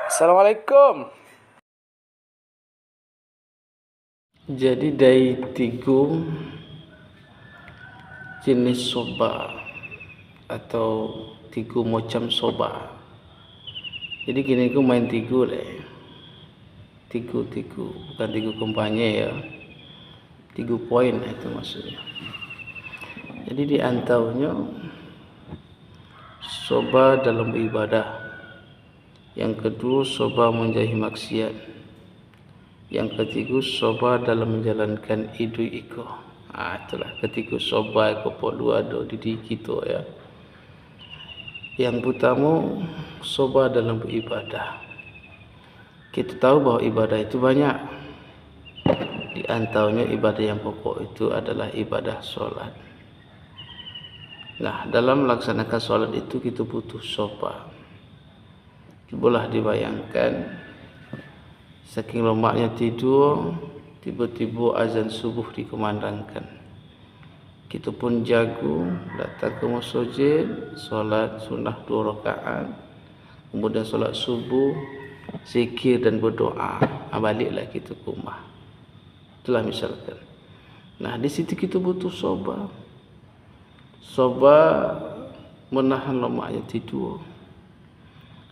Assalamualaikum. Jadi dari 3 jenis soba atau 3 macam soba. Jadi kini aku main 3 lah. 3 bukan 3 kumpanya ya. 3 poin itu maksudnya. Jadi di antaranya soba dalam beribadah. Yang kedua, soba menjauhi maksiat. Yang ketiga, soba dalam menjalankan hidup iko. Itulah ketiga soba iko perlu ada di diri kita ya. Yang pertama, soba dalam beribadah. Kita tahu bahawa ibadah itu banyak. Di antaranya ibadah yang pokok itu adalah ibadah solat. Nah, dalam melaksanakan solat itu kita butuh soba. Boleh dibayangkan saking lemaknya tidur, tiba-tiba azan subuh dikumandangkan. Kita pun jago, datang ke masjid, solat sunnah 2 rakaat, kemudian solat subuh, zikir dan berdoa, baliklah kita ke rumah. Itulah misalkan. Nah, di situ kita butuh soba. Soba menahan lemaknya tidur.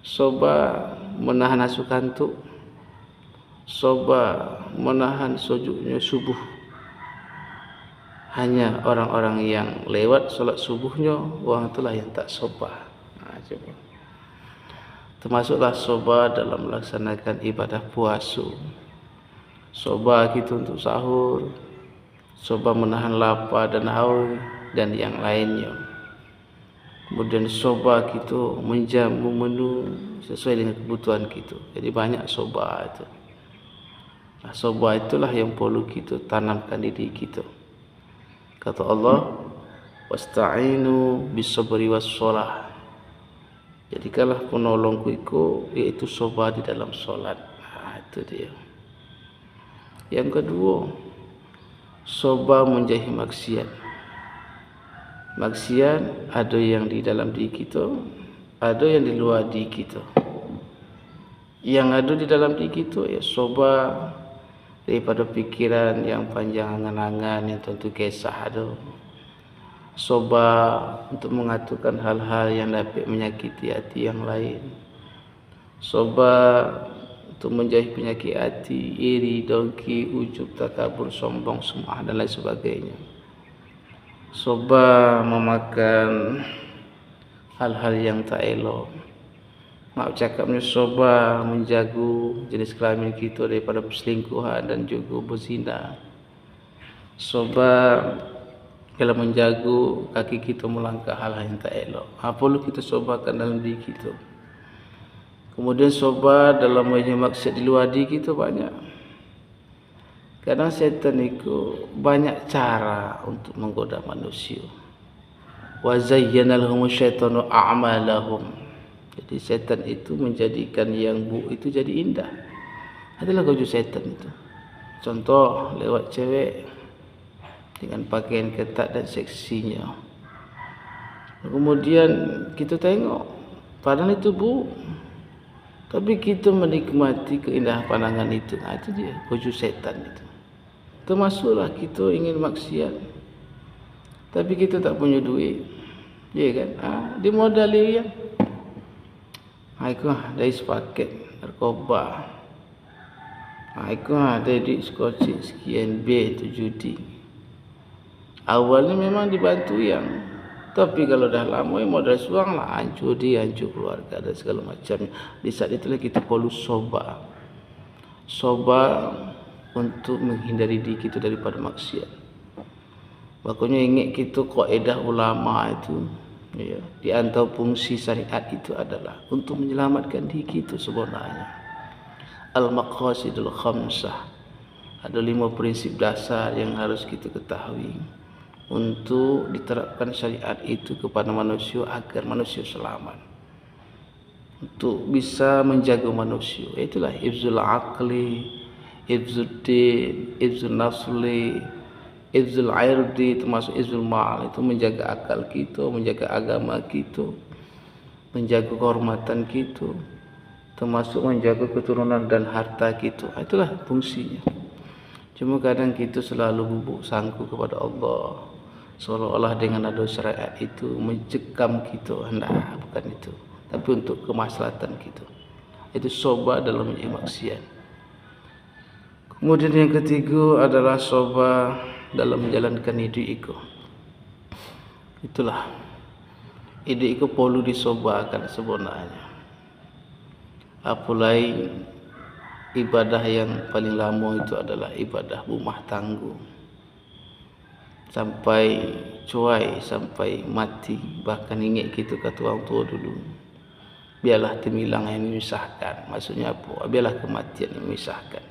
Soba menahan nafsu kantuk. Soba menahan sujudnya subuh. Hanya orang-orang yang lewat solat subuhnya, orang itulah yang tak soba. Coba. Termasuklah soba dalam melaksanakan ibadah puasa. Soba kita untuk sahur. Soba menahan lapar dan haus dan yang lainnya. Kemudian soba kita menjamu menu sesuai dengan kebutuhan kita. Jadi banyak soba itu. Nah, soba itulah yang perlu kita tanamkan di diri kita. Kata Allah, wasta'inu bis-sabri was-shalah. Jadikanlah penolongku itu yaitu soba di dalam solat. Itu dia. Yang kedua, soba menjauhi maksiat. Maksiat ada yang di dalam diri kita, ada yang di luar diri kita. Yang ada di dalam diri kita ya soba daripada pikiran yang panjang angan-angan yang tentu kisah ada. Soba untuk mengaturkan hal-hal yang dapat menyakiti hati yang lain. Soba untuk menjauhi penyakit hati, iri, dengki, ujub, takabur, sombong, sum'ah dan lain sebagainya. Soba memakan hal-hal yang tak elok. Maaf cakapnya, soba menjaga jenis kelamin kita daripada perselingkuhan dan juga berzina. Soba kalau menjaga kaki kita melangkah hal-hal yang tak elok. Perlu kita sobakan dalam diri kita. Kemudian soba dalam maksiat di luar diri kita banyak. Kadang setan itu banyak cara untuk menggoda manusia. Wa zayyana lahum syaitanu a'malahum. Jadi setan itu menjadikan yang buruk itu jadi indah. Adalah gojo setan itu. Contoh lewat cewek dengan pakaian ketat dan seksinya. Kemudian kita tengok padahal itu buruk. Tapi kita menikmati keindahan pandangan itu. Itu dia gojo setan itu. Termasuklah kita ingin maksiat tapi kita tak punya duit, ya kan? Dimodali yang aku dari sepaket narkoba, aku dari skocing sekian B itu judi. Awalnya memang dibantu yang, tapi kalau dah lama modal suang lah, hancur dia, hancur keluarga dan segala macam. Di saat itulah kita perlu soba untuk menghindari diri kita daripada maksiat. Makanya ingat kita kaedah ulama itu ya, di antara fungsi syariat itu adalah untuk menyelamatkan diri kita sebenarnya. Al-maqasidul khamsah. Ada 5 prinsip dasar yang harus kita ketahui untuk diterapkan syariat itu kepada manusia agar manusia selamat. Untuk bisa menjaga manusia. Itulah hifzul aqli, hifzuddin, hifzul nafli, hifzul irdi, termasuk hifzul mal. Itu menjaga akal kita, menjaga agama kita, menjaga kehormatan kita. termasuk menjaga keturunan dan harta kita. Itulah fungsinya. Cuma kadang kita selalu bubuk sangku kepada Allah, seolah-olah dengan ada syariat itu mencekam kita. Hendak bukan itu, tapi untuk kemaslahatan kita. Itu soba dalam maksiat. Kemudian yang ketiga adalah soba dalam menjalankan hidup itu. Itulah hidup itu perlu disobakan sebenarnya. Apalagi ibadah yang paling lama itu adalah ibadah rumah tangga. Sampai cuai, sampai mati. Bahkan ingat kita kata orang tua dulu, biarlah temilang yang memisahkan. Maksudnya apa? Biarlah kematian yang memisahkan.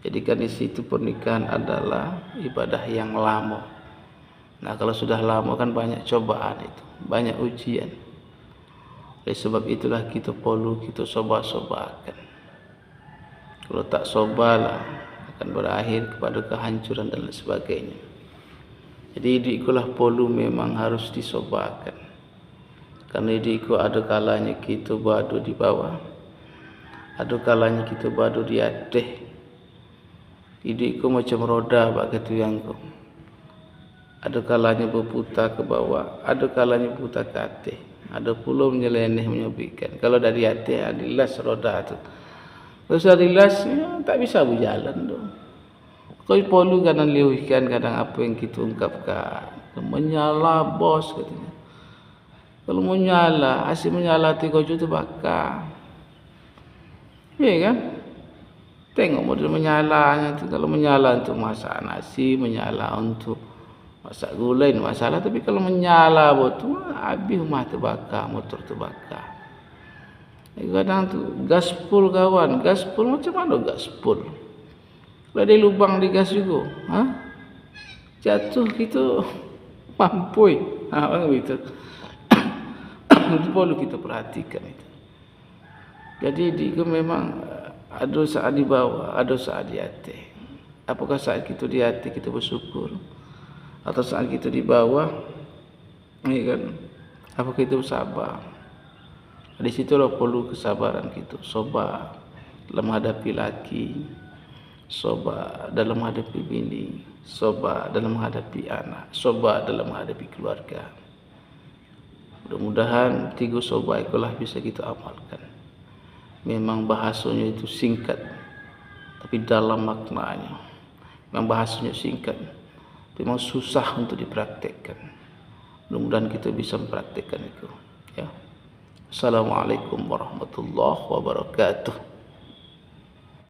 Jadi kan di situ pernikahan adalah ibadah yang lama. Nah kalau sudah lama kan banyak cobaan itu, banyak ujian. Oleh sebab itulah kita perlu kita sobar-sobarkan. Kalau tak sobarlah akan berakhir kepada kehancuran dan lain sebagainya. Jadi hidup itulah perlu memang harus disobarkan. Karena hidup itu ada kalanya kita berada di bawah, ada kalanya kita berada di atas. Hidup itu macam roda bak ketuyang kau. Ada kalanya berputar ke bawah, ada kalanya berputar ke atas. Ada pula menyeleneh menyobikkan. Kalau dari atas adalah roda tu. Kalau dari las tak bisa berjalan tu. Kau perlu kadang liuhkan kadang apa yang kita ungkapkan. Menyala bos katanya. Kalau menyala, asyik menyala 3 juta bakar. Ya kan? Tengok model menyalanya tu. Kalau menyala untuk masak nasi, menyala untuk masak gulai masalah. Tapi kalau menyala tu habis rumah terbakar, motor terbakar. Kadang tu gaspol kawan, gaspol macam mana gaspol? Kalau ada lubang di gas juga, jatuh kita mampui. Orang itu. Itu perlu kita perhatikan itu. Jadi dia memang ada saat di bawah, ada saat di atas. Apakah saat kita di atas kita bersyukur, atau saat kita di bawah, ya kan? Apakah kita bersabar? Di situlah perlu kesabaran kita, sobar dalam menghadapi laki, sobar dalam menghadapi bini, sobar dalam menghadapi anak, sobar dalam menghadapi keluarga. Mudah-mudahan 3 sobar itulah bisa kita amalkan. Memang bahasanya itu singkat, tapi dalam maknanya. Memang bahasanya singkat, memang susah untuk dipraktekkan. Mudah-mudahan kita bisa mempraktekkan itu. Ya. Assalamualaikum warahmatullahi wabarakatuh.